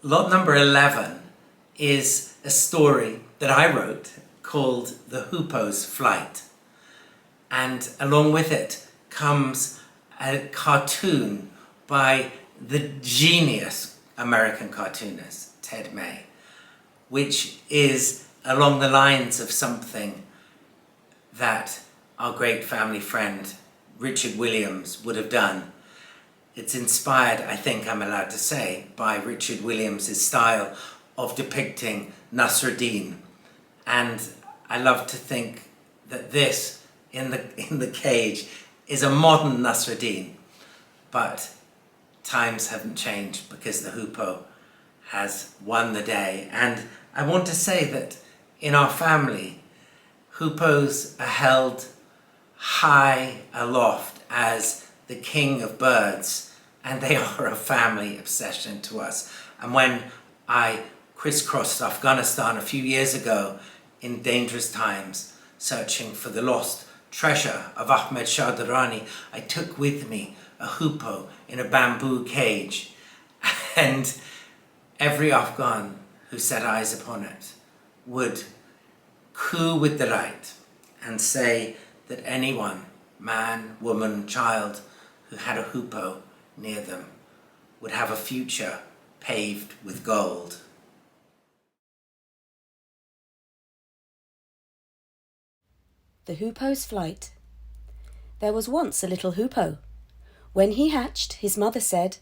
Lot number 11 is a story that I wrote called The Hoopoe's Flight. And along with it comes a cartoon by the genius American cartoonist Ted May, which is along the lines of something that our great family friend Richard Williams would have done. It's inspired, I think I'm allowed to say, by Richard Williams' style of depicting Nasruddin. And I love to think that this, in the cage, is a modern Nasruddin. But times haven't changed because the Hoopoe has won the day. And I want to say that in our family, Hoopoes are held high aloft as the king of birds, and they are a family obsession to us. And when I crisscrossed Afghanistan a few years ago in dangerous times, searching for the lost treasure of Ahmed Shah Durrani, I took with me a hoopoe in a bamboo cage, and every Afghan who set eyes upon it would coo with delight and say that anyone, man, woman, child, who had a hoopoe near them would have a future paved with gold. The Hoopoe's Flight. There was once a little hoopoe. When he hatched, his mother said,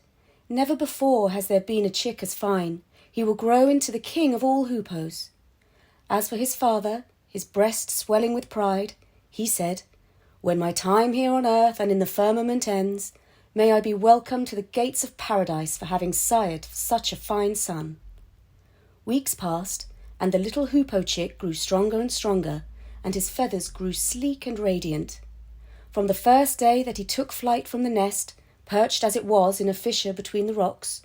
"Never before has there been a chick as fine. He will grow into the king of all hoopoes." As for his father, his breast swelling with pride, he said, "When my time here on earth and in the firmament ends, may I be welcome to the gates of paradise for having sired such a fine son." Weeks passed, and the little hoopoe chick grew stronger and stronger, and his feathers grew sleek and radiant. From the first day that he took flight from the nest, perched as it was in a fissure between the rocks,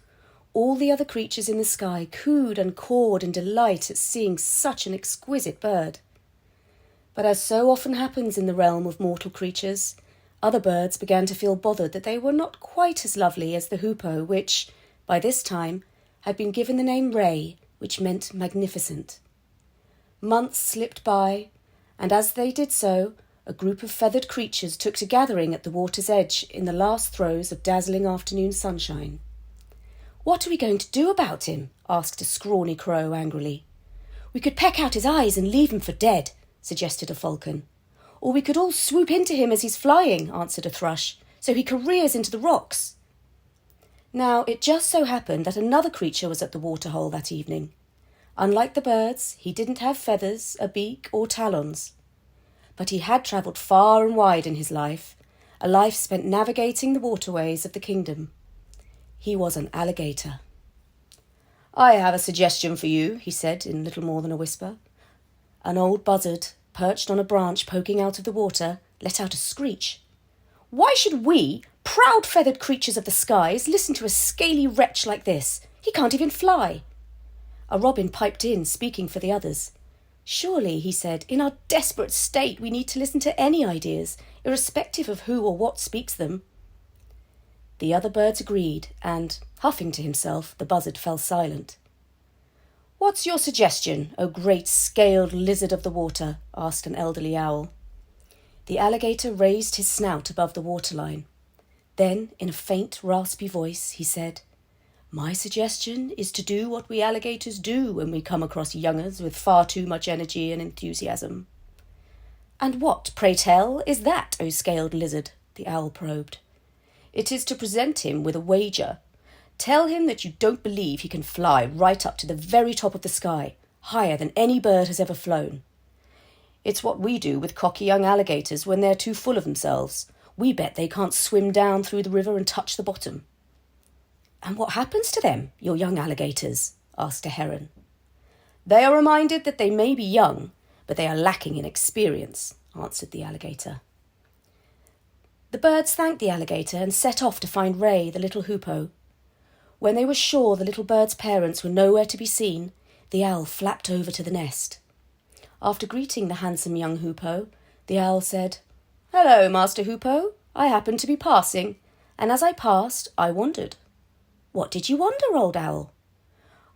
all the other creatures in the sky cooed and cawed in delight at seeing such an exquisite bird. But as so often happens in the realm of mortal creatures, other birds began to feel bothered that they were not quite as lovely as the hoopoe, which, by this time, had been given the name Ray, which meant magnificent. Months slipped by, and as they did so, a group of feathered creatures took to gathering at the water's edge in the last throes of dazzling afternoon sunshine. "What are we going to do about him?" asked a scrawny crow angrily. "We could peck out his eyes and leave him for dead," suggested a falcon. "Or we could all swoop into him as he's flying," answered a thrush, "so he careers into the rocks." Now, it just so happened that another creature was at the waterhole that evening. Unlike the birds, he didn't have feathers, a beak, or talons. But he had travelled far and wide in his life, a life spent navigating the waterways of the kingdom. He was an alligator. "I have a suggestion for you," he said in little more than a whisper. An old buzzard, perched on a branch poking out of the water, let out a screech. "Why should we, proud feathered creatures of the skies, listen to a scaly wretch like this? He can't even fly." A robin piped in, speaking for the others. "Surely," he said, "in our desperate state we need to listen to any ideas, irrespective of who or what speaks them." The other birds agreed, and, huffing to himself, the buzzard fell silent. "What's your suggestion, O great scaled lizard of the water?" asked an elderly owl. The alligator raised his snout above the waterline. Then, in a faint, raspy voice, he said, "My suggestion is to do what we alligators do when we come across youngers with far too much energy and enthusiasm." "And what, pray tell, is that, O scaled lizard?" the owl probed. "It is to present him with a wager. Tell him that you don't believe he can fly right up to the very top of the sky, higher than any bird has ever flown. It's what we do with cocky young alligators when they're too full of themselves. We bet they can't swim down through the river and touch the bottom." "And what happens to them, your young alligators?" asked a heron. "They are reminded that they may be young, but they are lacking in experience," answered the alligator. The birds thanked the alligator and set off to find Ray, the little hoopoe. When they were sure the little bird's parents were nowhere to be seen, the owl flapped over to the nest. After greeting the handsome young hoopoe, the owl said, "Hello, Master Hoopoe. I happened to be passing, and as I passed, I wondered." "What did you wonder, old owl?"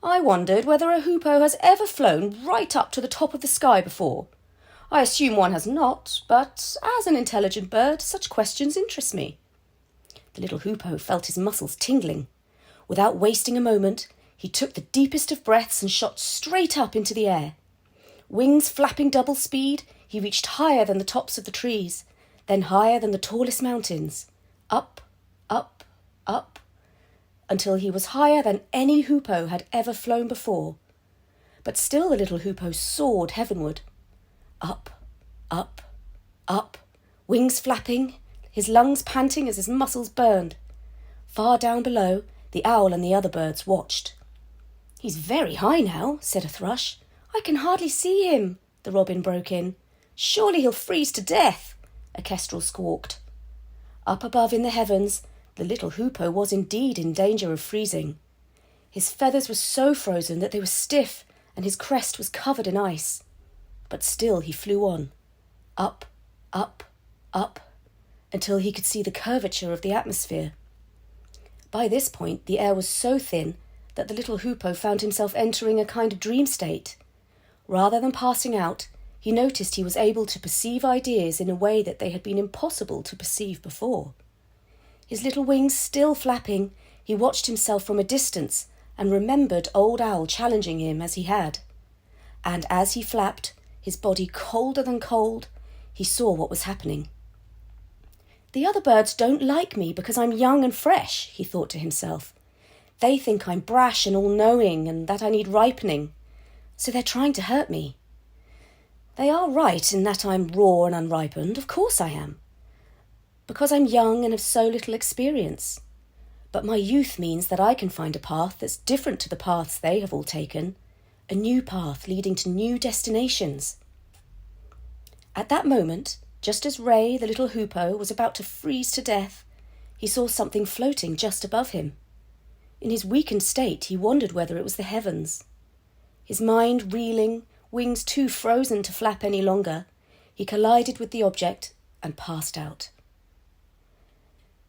I wondered whether a hoopoe has ever flown right up to the top of the sky before. I assume one has not, but as an intelligent bird, such questions interest me. The little hoopoe felt his muscles tingling. Without wasting a moment, he took the deepest of breaths and shot straight up into the air. Wings flapping double speed, he reached higher than the tops of the trees, then higher than the tallest mountains. Up, up, up, until he was higher than any hoopoe had ever flown before. But still the little hoopoe soared heavenward. Up, up, up, wings flapping, his lungs panting as his muscles burned. Far down below, the owl and the other birds watched. "He's very high now," said a thrush. "I can hardly see him," the robin broke in. "Surely he'll freeze to death," a kestrel squawked. Up above in the heavens, the little hoopoe was indeed in danger of freezing. His feathers were so frozen that they were stiff, and his crest was covered in ice. But still he flew on, up, up, up, until he could see the curvature of the atmosphere. By this point, the air was so thin that the little hoopoe found himself entering a kind of dream state. Rather than passing out, he noticed he was able to perceive ideas in a way that they had been impossible to perceive before. His little wings still flapping, he watched himself from a distance and remembered Old Owl challenging him as he had. And as he flapped, his body colder than cold, he saw what was happening. "The other birds don't like me because I'm young and fresh," he thought to himself. "They think I'm brash and all-knowing and that I need ripening, so they're trying to hurt me. They are right in that I'm raw and unripened, of course I am, because I'm young and have so little experience. But my youth means that I can find a path that's different to the paths they have all taken, a new path leading to new destinations." At that moment, just as Ray, the little hoopoe, was about to freeze to death, he saw something floating just above him. In his weakened state, he wondered whether it was the heavens. His mind reeling, wings too frozen to flap any longer, he collided with the object and passed out.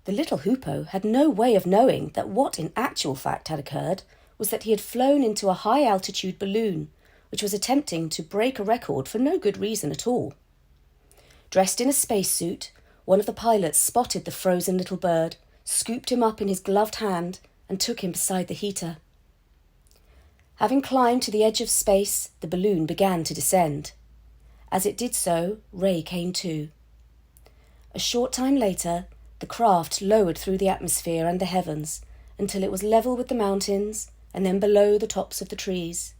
The little hoopoe had no way of knowing that what in actual fact had occurred was that he had flown into a high-altitude balloon, which was attempting to break a record for no good reason at all. Dressed in a spacesuit, one of the pilots spotted the frozen little bird, scooped him up in his gloved hand, and took him beside the heater. Having climbed to the edge of space, the balloon began to descend. As it did so, Ray came too. A short time later, the craft lowered through the atmosphere and the heavens until it was level with the mountains and then below the tops of the trees.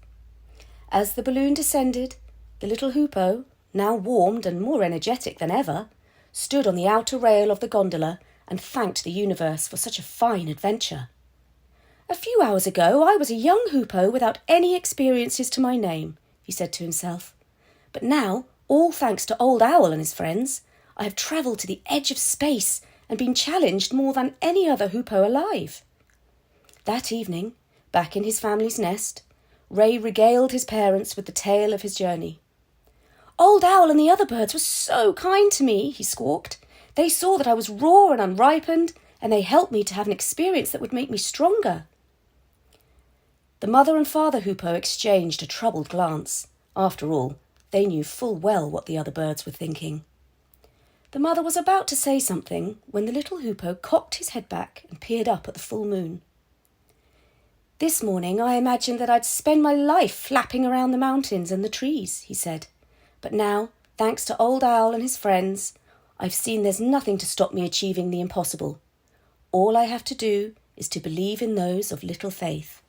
As the balloon descended, the little hoopoe, now warmed and more energetic than ever, stood on the outer rail of the gondola and thanked the universe for such a fine adventure. "A few hours ago I was a young hoopoe without any experiences to my name," he said to himself. "But now, all thanks to Old Owl and his friends, I have travelled to the edge of space and been challenged more than any other hoopoe alive." That evening, back in his family's nest, Ray regaled his parents with the tale of his journey. "Old Owl and the other birds were so kind to me," he squawked. "They saw that I was raw and unripened, and they helped me to have an experience that would make me stronger." The mother and father hoopoe exchanged a troubled glance. After all, they knew full well what the other birds were thinking. The mother was about to say something when the little hoopoe cocked his head back and peered up at the full moon. "This morning I imagined that I'd spend my life flapping around the mountains and the trees," he said. "But now, thanks to Old Owl and his friends, I've seen there's nothing to stop me achieving the impossible. All I have to do is to believe in those of little faith."